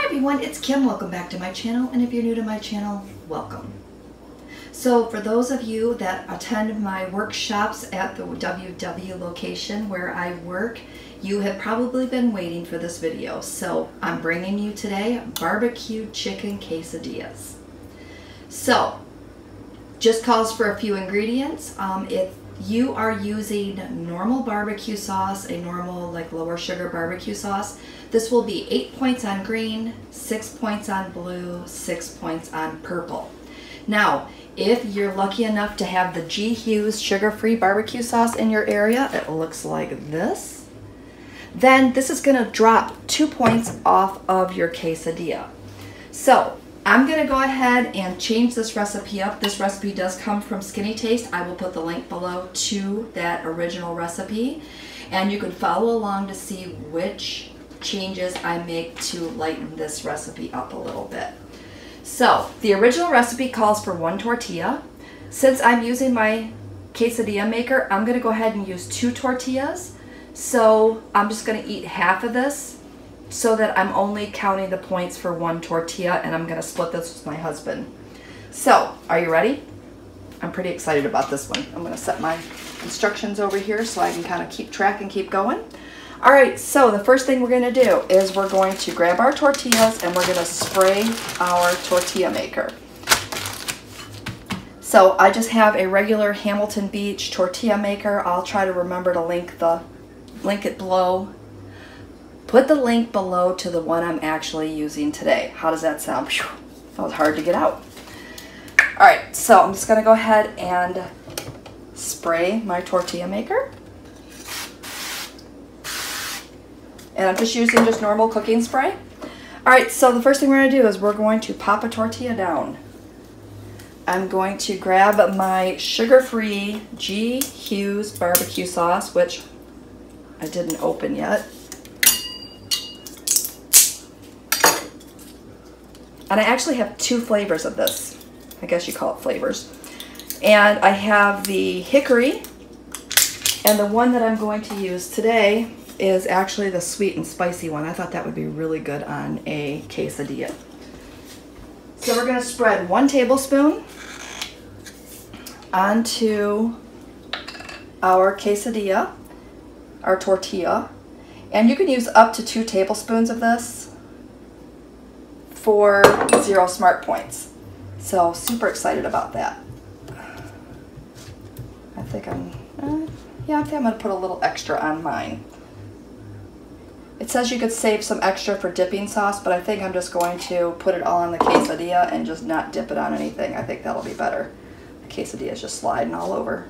everyone, it's Kim. Welcome back to my channel, and if you're new to my channel, welcome. So for those of you that attend my workshops at the WW location where I work, you have probably been waiting for this video. So I'm bringing you today barbecue chicken quesadillas. So just calls for a few ingredients. If you are using normal barbecue sauce, a normal like lower sugar barbecue sauce, this will be 8 points on green, 6 points on blue, 6 points on purple. Now, if you're lucky enough to have the G. Hughes sugar-free barbecue sauce in your area, it looks like this, then this is gonna drop 2 points off of your quesadilla. So I'm gonna go ahead and change this recipe up. This recipe does come from Skinnytaste. I will put the link below to that original recipe, and you can follow along to see which changes I make to lighten this recipe up a little bit. So the original recipe calls for 1 tortilla. Since I'm using my quesadilla maker, I'm gonna go ahead and use 2 tortillas. So I'm just gonna eat half of this so that I'm only counting the points for 1 tortilla, and I'm gonna split this with my husband. So, are you ready? I'm pretty excited about this one. I'm gonna set my instructions over here so I can kind of keep track and keep going. All right, so the first thing we're gonna do is we're going to grab our tortillas and we're gonna spray our tortilla maker. So I just have a regular Hamilton Beach tortilla maker. I'll try to remember to link it below. Put the link below to the one I'm actually using today. How does that sound? Phew, that was hard to get out. All right, so I'm just gonna go ahead and spray my tortilla maker. And I'm just using just normal cooking spray. All right, so the first thing we're gonna do is we're going to pop a tortilla down. I'm going to grab my sugar-free G. Hughes barbecue sauce, which I didn't open yet. And I actually have 2 flavors of this. I guess you call it flavors. And I have the hickory, and the one that I'm going to use today is actually the sweet and spicy one. I thought that would be really good on a quesadilla. So we're gonna spread 1 tablespoon onto our quesadilla, our tortilla, and you can use up to 2 tablespoons of this for 0 SmartPoints. So super excited about that. I think I'm gonna put a little extra on mine. It says you could save some extra for dipping sauce, but I think I'm just going to put it all on the quesadilla and just not dip it on anything. I think that'll be better. The quesadilla is just sliding all over.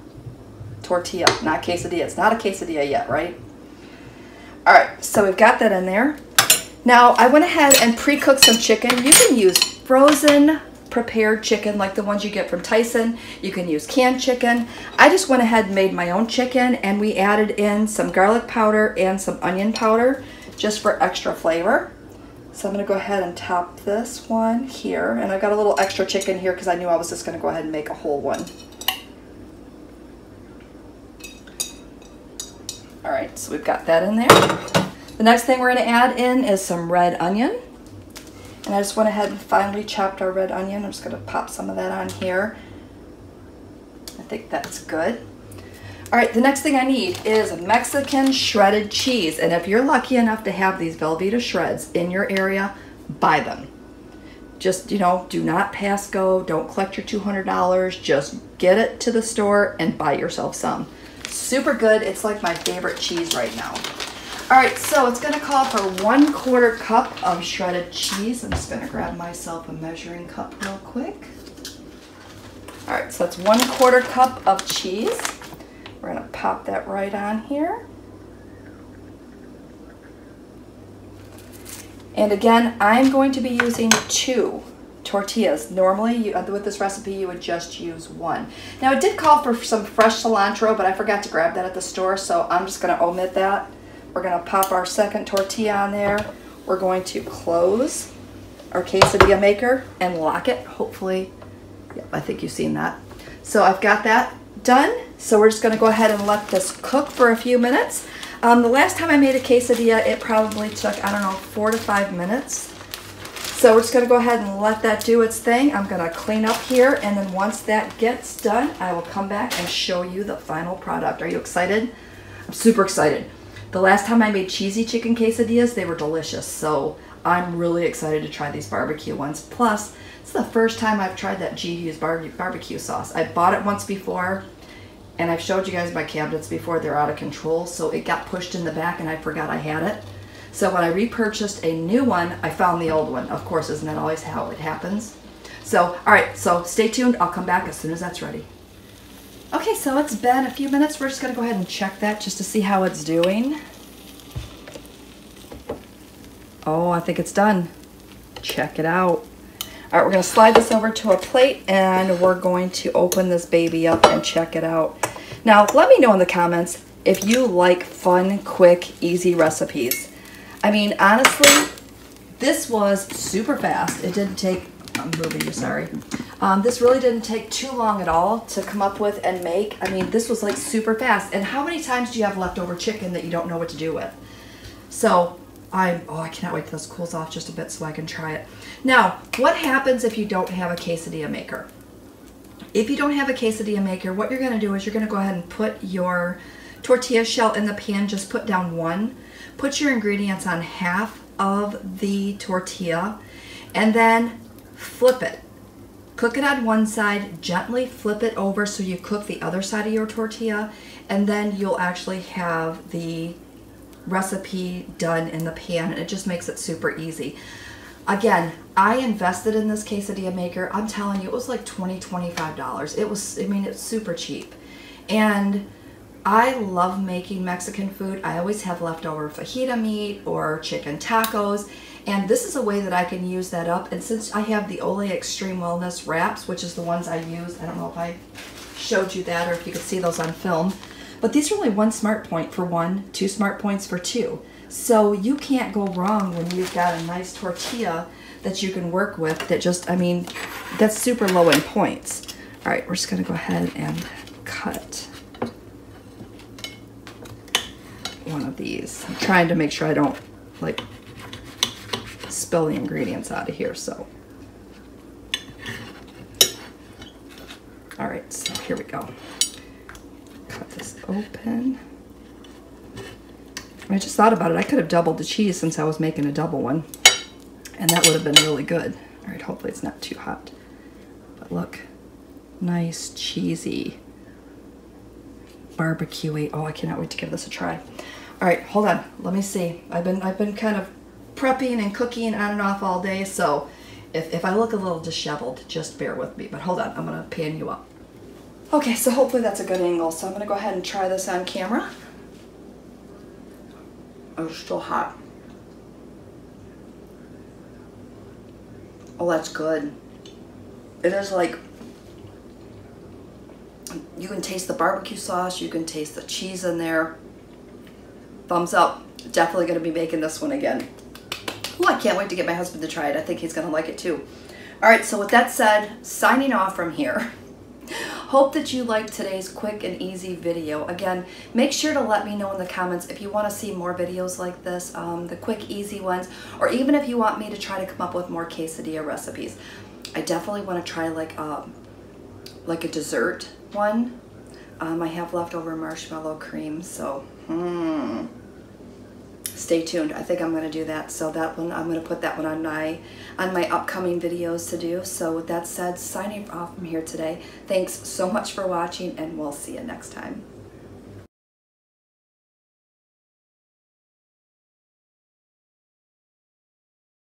Tortilla, not quesadilla. It's not a quesadilla yet, right? All right, so we've got that in there. Now, I went ahead and pre-cooked some chicken. You can use frozen prepared chicken like the ones you get from Tyson. You can use canned chicken. I just went ahead and made my own chicken, and we added in some garlic powder and some onion powder just for extra flavor. So I'm gonna go ahead and top this one here, and I've got a little extra chicken here because I knew I was just gonna go ahead and make a whole one. All right, so we've got that in there. The next thing we're gonna add in is some red onion. And I just went ahead and finely chopped our red onion. I'm just gonna pop some of that on here. I think that's good. All right, the next thing I need is Mexican shredded cheese. And if you're lucky enough to have these Velveeta shreds in your area, buy them. Just, you know, do not pass go. Don't collect your $200. Just get it to the store and buy yourself some. Super good. It's like my favorite cheese right now. All right, so it's gonna call for 1/4 cup of shredded cheese. I'm just gonna grab myself a measuring cup real quick. All right, so that's 1/4 cup of cheese. We're gonna pop that right on here. And again, I'm going to be using 2 tortillas. Normally, with this recipe, you would just use 1. Now, it did call for some fresh cilantro, but I forgot to grab that at the store, so I'm just gonna omit that. We're gonna pop our second tortilla on there. We're going to close our quesadilla maker and lock it. Hopefully, yep, I think you've seen that. So I've got that done. So we're just gonna go ahead and let this cook for a few minutes. The last time I made a quesadilla, it probably took, I don't know, 4 to 5 minutes. So we're just gonna go ahead and let that do its thing. I'm gonna clean up here, and then once that gets done, I will come back and show you the final product. Are you excited? I'm super excited. The last time I made cheesy chicken quesadillas, they were delicious. So I'm really excited to try these barbecue ones. Plus, it's the first time I've tried that G-Hughes barbecue sauce. I bought it once before, and I've showed you guys my cabinets before. They're out of control, so it got pushed in the back and I forgot I had it. So when I repurchased a new one, I found the old one. Of course, isn't that always how it happens? So, all right, so stay tuned. I'll come back as soon as that's ready. Okay, so it's been a few minutes. We're just gonna go ahead and check that just to see how it's doing. Oh, I think it's done. Check it out. All right, we're gonna slide this over to a plate and we're going to open this baby up and check it out. Now, let me know in the comments if you like fun, quick, easy recipes. I mean, honestly, this was super fast. It didn't take, I'm moving you, sorry. This really didn't take too long at all to come up with and make. I mean, this was like super fast. And how many times do you have leftover chicken that you don't know what to do with? So, I cannot wait till this cools off just a bit so I can try it. Now, what happens if you don't have a quesadilla maker? If you don't have a quesadilla maker, what you're gonna do is you're gonna go ahead and put your tortilla shell in the pan, just put down one. Put your ingredients on half of the tortilla and then flip it. Cook it on one side, gently flip it over so you cook the other side of your tortilla, and then you'll actually have the recipe done in the pan, and it just makes it super easy. Again, I invested in this quesadilla maker. I'm telling you, it was like $20, $25. It was, I mean, it's super cheap. And I love making Mexican food. I always have leftover fajita meat or chicken tacos, and this is a way that I can use that up. And since I have the Ole Extreme Wellness wraps, which is the ones I use, I don't know if I showed you that or if you could see those on film, but these are only 1 SmartPoint for 1, 2 SmartPoints for 2. So you can't go wrong when you've got a nice tortilla that you can work with that just, I mean, that's super low in points. All right, we're just gonna go ahead and cut one of these. I'm trying to make sure I don't like spill the ingredients out of here, so. All right, so here we go. Cut this open. I just thought about it. I could have doubled the cheese since I was making a double one, and that would have been really good. All right, hopefully it's not too hot. But look, nice cheesy barbecue-y. Oh, I cannot wait to give this a try. All right, hold on. Let me see. I've been kind of prepping and cooking on and off all day, so if I look a little disheveled, just bear with me. But hold on, I'm gonna pan you up. Okay, so hopefully that's a good angle. So I'm gonna go ahead and try this on camera. Oh, it's still hot. Oh, that's good. It is like, you can taste the barbecue sauce, you can taste the cheese in there. Thumbs up. Definitely gonna be making this one again. Oh, I can't wait to get my husband to try it. I think he's gonna like it too. All right, so with that said, signing off from here. Hope that you liked today's quick and easy video. Again, make sure to let me know in the comments if you want to see more videos like this, the quick, easy ones, or even if you want me to try to come up with more quesadilla recipes. I definitely want to try like a dessert one. I have leftover marshmallow cream, so stay tuned. I think I'm going to do that. So that one, I'm going to put that one on my upcoming videos to do. So with that said, signing off from here today. Thanks so much for watching, and we'll see you next time.